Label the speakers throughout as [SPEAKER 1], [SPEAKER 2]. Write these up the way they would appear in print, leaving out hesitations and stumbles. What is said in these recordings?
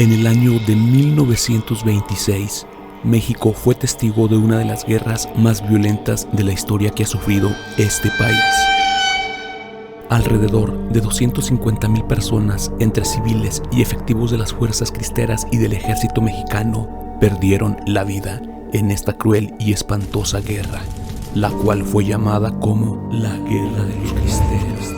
[SPEAKER 1] En el año de 1926, México fue testigo de una de las guerras más violentas de la historia que ha sufrido este país. Alrededor de 250,000 personas, entre civiles y efectivos de las fuerzas cristeras y del ejército mexicano, perdieron la vida en esta cruel y espantosa guerra, la cual fue llamada como la Guerra de los Cristeros.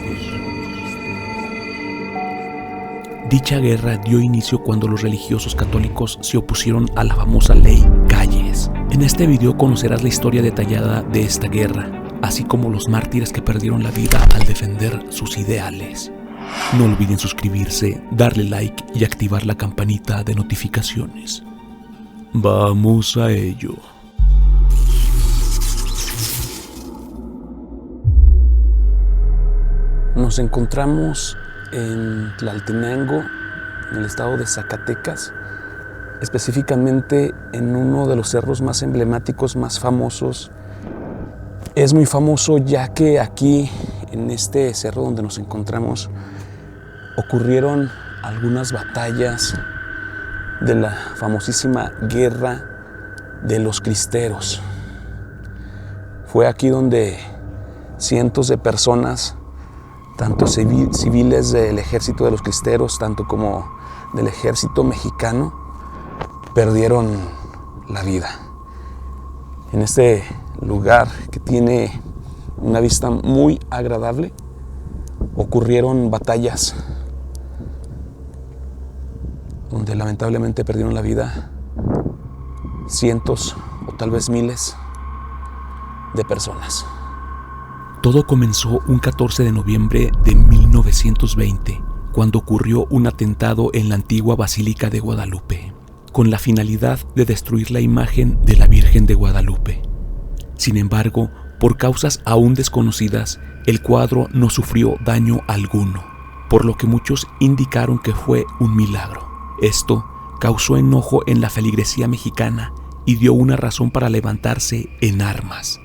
[SPEAKER 1] Dicha guerra dio inicio cuando los religiosos católicos se opusieron a la famosa ley Calles. En este video conocerás la historia detallada de esta guerra, así como los mártires que perdieron la vida al defender sus ideales. No olviden suscribirse, darle like y activar la campanita de notificaciones. Vamos a ello.
[SPEAKER 2] Nos encontramos en Tlaltenango, en el estado de Zacatecas, específicamente en uno de los cerros más emblemáticos, más famosos. Es muy famoso ya que aquí, en este cerro donde nos encontramos, ocurrieron algunas batallas de la famosísima Guerra de los Cristeros. Fue aquí donde cientos de personas, tanto civiles del ejército de los cristeros, tanto como del ejército mexicano, perdieron la vida. En este lugar que tiene una vista muy agradable, ocurrieron batallas donde lamentablemente perdieron la vida cientos o tal vez miles de personas.
[SPEAKER 1] Todo comenzó un 14 de noviembre de 1920, cuando ocurrió un atentado en la antigua Basílica de Guadalupe, con la finalidad de destruir la imagen de la Virgen de Guadalupe. Sin embargo, por causas aún desconocidas, el cuadro no sufrió daño alguno, por lo que muchos indicaron que fue un milagro. Esto causó enojo en la feligresía mexicana y dio una razón para levantarse en armas.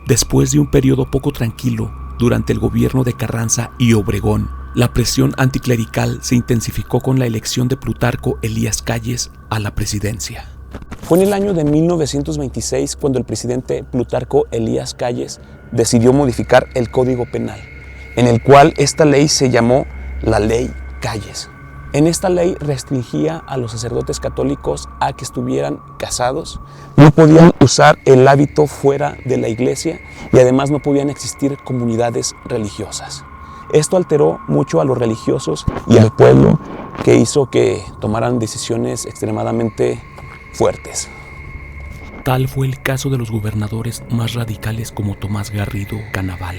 [SPEAKER 1] Después de un periodo poco tranquilo, durante el gobierno de Carranza y Obregón, la presión anticlerical se intensificó con la elección de Plutarco Elías Calles a la presidencia.
[SPEAKER 2] Fue en el año de 1926 cuando el presidente Plutarco Elías Calles decidió modificar el Código Penal, en el cual esta ley se llamó la Ley Calles. En esta ley restringía a los sacerdotes católicos a que estuvieran casados, no podían usar el hábito fuera de la iglesia y además no podían existir comunidades religiosas. Esto alteró mucho a los religiosos y al pueblo, que hizo que tomaran decisiones extremadamente fuertes.
[SPEAKER 1] Tal fue el caso de los gobernadores más radicales como Tomás Garrido Canaval,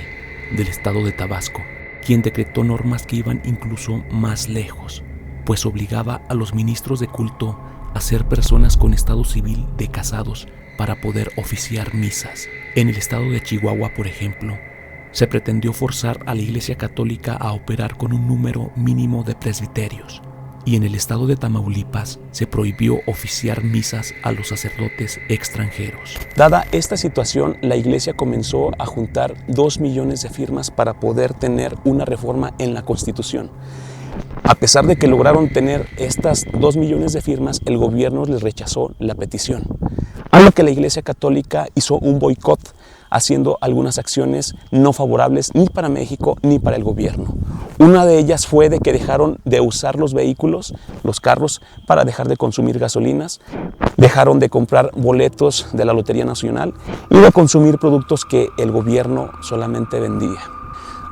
[SPEAKER 1] del estado de Tabasco, quien decretó normas que iban incluso más lejos, pues obligaba a los ministros de culto a ser personas con estado civil de casados para poder oficiar misas. En el estado de Chihuahua, por ejemplo, se pretendió forzar a la Iglesia Católica a operar con un número mínimo de presbiterios, y en el estado de Tamaulipas se prohibió oficiar misas a los sacerdotes extranjeros.
[SPEAKER 2] Dada esta situación, la Iglesia comenzó a juntar 2 millones de firmas para poder tener una reforma en la Constitución. A pesar de que lograron tener estas 2 millones de firmas, el gobierno les rechazó la petición, a lo que la Iglesia Católica hizo un boicot, haciendo algunas acciones no favorables ni para México ni para el gobierno. Una de ellas fue de que dejaron de usar los vehículos, los carros, para dejar de consumir gasolinas, dejaron de comprar boletos de la Lotería Nacional y de consumir productos que el gobierno solamente vendía,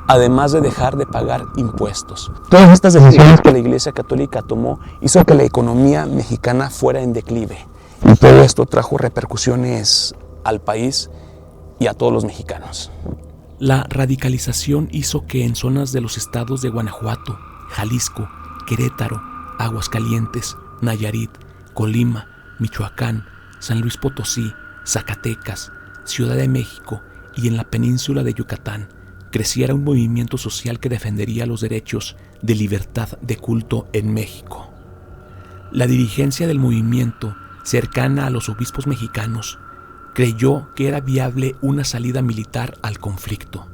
[SPEAKER 2] además de dejar de pagar impuestos. Todas estas decisiones que la Iglesia Católica tomó hizo que la economía mexicana fuera en declive, y todo esto trajo repercusiones al país y a todos los mexicanos.
[SPEAKER 1] La radicalización hizo que en zonas de los estados de Guanajuato, Jalisco, Querétaro, Aguascalientes, Nayarit, Colima, Michoacán, San Luis Potosí, Zacatecas, Ciudad de México y en la península de Yucatán creciera un movimiento social que defendería los derechos de libertad de culto en México. La dirigencia del movimiento, cercana a los obispos mexicanos, creyó que era viable una salida militar al conflicto,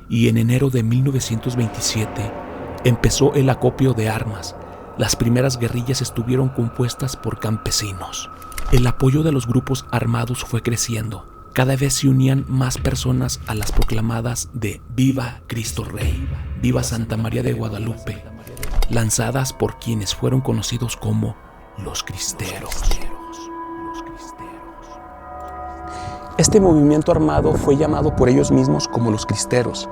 [SPEAKER 1] y en enero de 1927 empezó el acopio de armas, las primeras guerrillas estuvieron compuestas por campesinos. El apoyo de los grupos armados fue creciendo. Cada vez se unían más personas a las proclamadas de Viva Cristo Rey, Viva Santa María de Guadalupe, lanzadas por quienes fueron conocidos como los cristeros.
[SPEAKER 2] Este movimiento armado fue llamado por ellos mismos como los cristeros,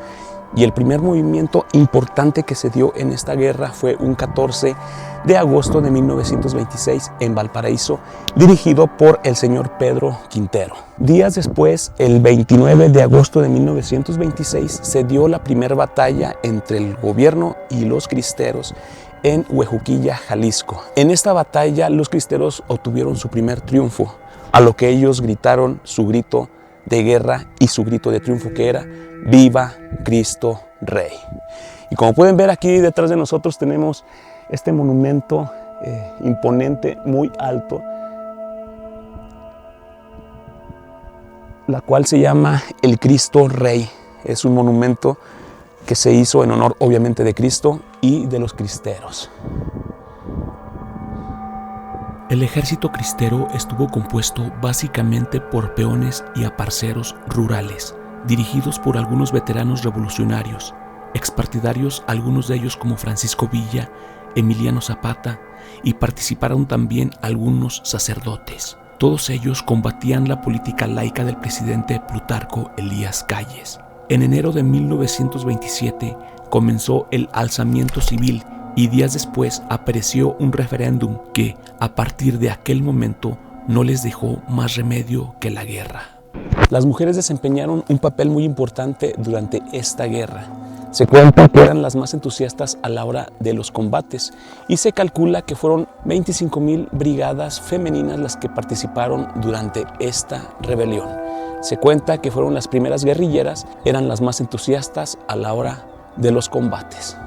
[SPEAKER 2] y el primer movimiento importante que se dio en esta guerra fue un 14 de agosto de 1926 en Valparaíso, dirigido por el señor Pedro Quintero. Días después, el 29 de agosto de 1926, se dio la primera batalla entre el gobierno y los cristeros en Huejuquilla, Jalisco. En esta batalla, los cristeros obtuvieron su primer triunfo, a lo que ellos gritaron su grito de guerra y su grito de triunfo, que era ¡Viva Cristo Rey! Y como pueden ver aquí detrás de nosotros tenemos este monumento imponente, muy alto, la cual se llama el Cristo Rey. Es un monumento que se hizo en honor obviamente de Cristo y de los cristeros.
[SPEAKER 1] El ejército cristero estuvo compuesto básicamente por peones y aparceros rurales, dirigidos por algunos veteranos revolucionarios, expartidarios, algunos de ellos como Francisco Villa, Emiliano Zapata, y participaron también algunos sacerdotes. Todos ellos combatían la política laica del presidente Plutarco Elías Calles. En enero de 1927 comenzó el alzamiento civil y días después apareció un referéndum que, a partir de aquel momento, no les dejó más remedio que la guerra.
[SPEAKER 2] Las mujeres desempeñaron un papel muy importante durante esta guerra. Se cuenta que eran las más entusiastas a la hora de los combates y se calcula que fueron 25,000 brigadas femeninas las que participaron durante esta rebelión. Se cuenta que fueron las primeras guerrilleras, eran las más entusiastas a la hora de los combates.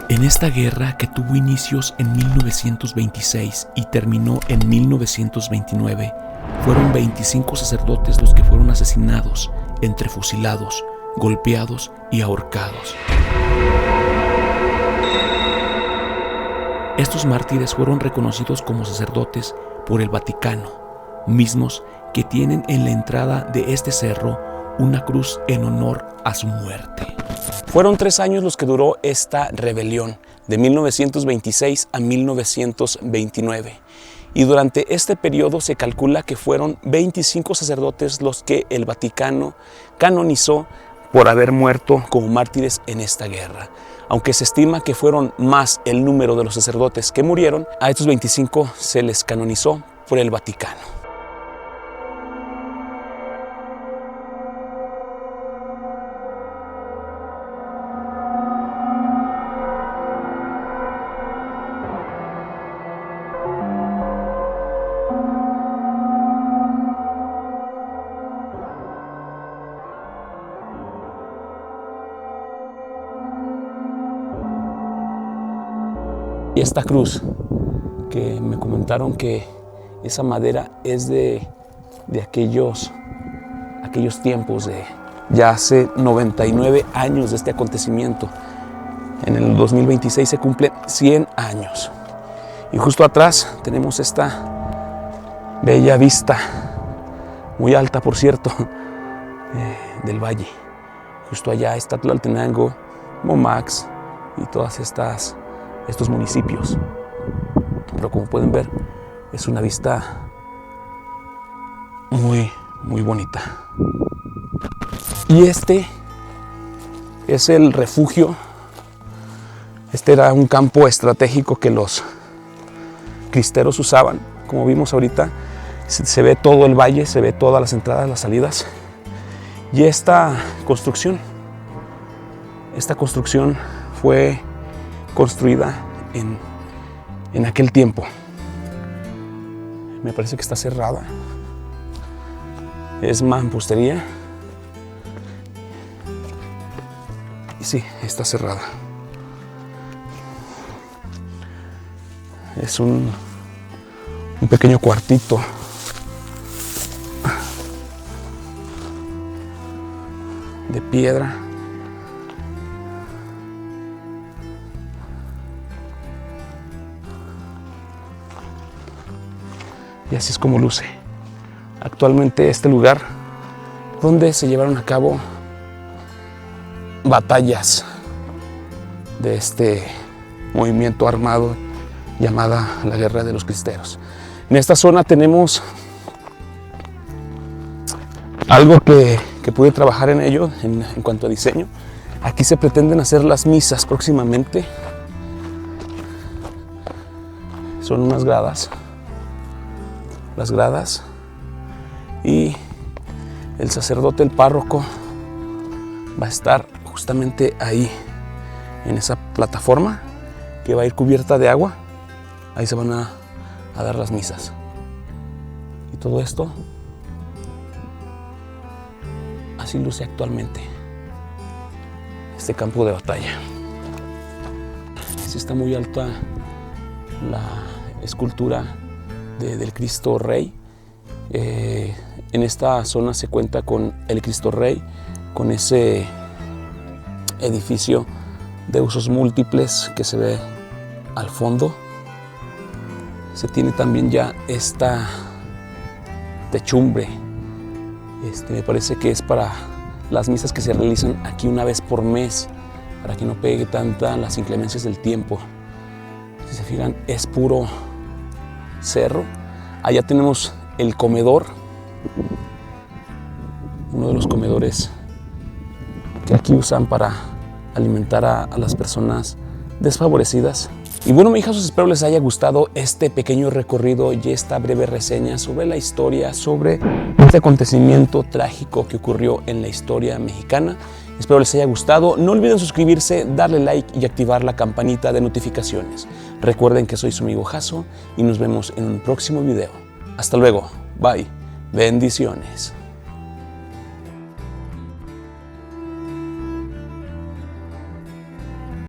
[SPEAKER 1] En esta guerra, que tuvo inicios en 1926 y terminó en 1929, fueron 25 sacerdotes los que fueron asesinados, entre fusilados, golpeados y ahorcados. Estos mártires fueron reconocidos como sacerdotes por el Vaticano, mismos que tienen en la entrada de este cerro una cruz en honor a su muerte.
[SPEAKER 2] Fueron 3 años los que duró esta rebelión, de 1926 a 1929. Y durante este periodo se calcula que fueron 25 sacerdotes los que el Vaticano canonizó por haber muerto como mártires en esta guerra. Aunque se estima que fueron más el número de los sacerdotes que murieron, a estos 25 se les canonizó por el Vaticano. Y esta cruz, que me comentaron que esa madera es de aquellos tiempos, de ya hace 99 años de este acontecimiento. En el 2026 se cumplen 100 años. Y justo atrás tenemos esta bella vista, muy alta por cierto, del valle. Justo allá está Tlaltenango, Momax y todas estos municipios. Pero como pueden ver, es una vista muy, muy bonita. Y este es el refugio. Este era un campo estratégico que los cristeros usaban. Como vimos ahorita, se ve todo el valle, se ve todas las entradas, las salidas. Y esta construcción fue construida en aquel tiempo. Me parece que está cerrada. Es mampostería. Y sí, está cerrada. Es un pequeño cuartito. De piedra. Y así es como luce actualmente este lugar donde se llevaron a cabo batallas de este movimiento armado llamada la Guerra de los Cristeros. En esta zona tenemos algo que pude trabajar en ello en cuanto a diseño. Aquí se pretenden hacer las misas próximamente. Son unas gradas, las gradas, y el sacerdote, el párroco, va a estar justamente ahí, en esa plataforma que va a ir cubierta de agua. Ahí se van a dar las misas. Y todo esto así luce actualmente este campo de batalla. Sí está muy alta la escultura del Cristo Rey. En esta zona se cuenta con el Cristo Rey, con ese edificio de usos múltiples que se ve al fondo. Se tiene también ya esta techumbre. Me parece que es para las misas que se realizan aquí una vez por mes, para que no pegue tanta las inclemencias del tiempo. Si se fijan, es puro cerro. Allá tenemos el comedor, uno de los comedores que aquí usan para alimentar a las personas desfavorecidas. Y bueno, mis hijos, espero les haya gustado este pequeño recorrido y esta breve reseña sobre la historia, sobre este acontecimiento trágico que ocurrió en la historia mexicana. Espero les haya gustado. No olviden suscribirse, darle like y activar la campanita de notificaciones. Recuerden que soy su amigo Jaso y nos vemos en un próximo video. Hasta luego. Bye. Bendiciones.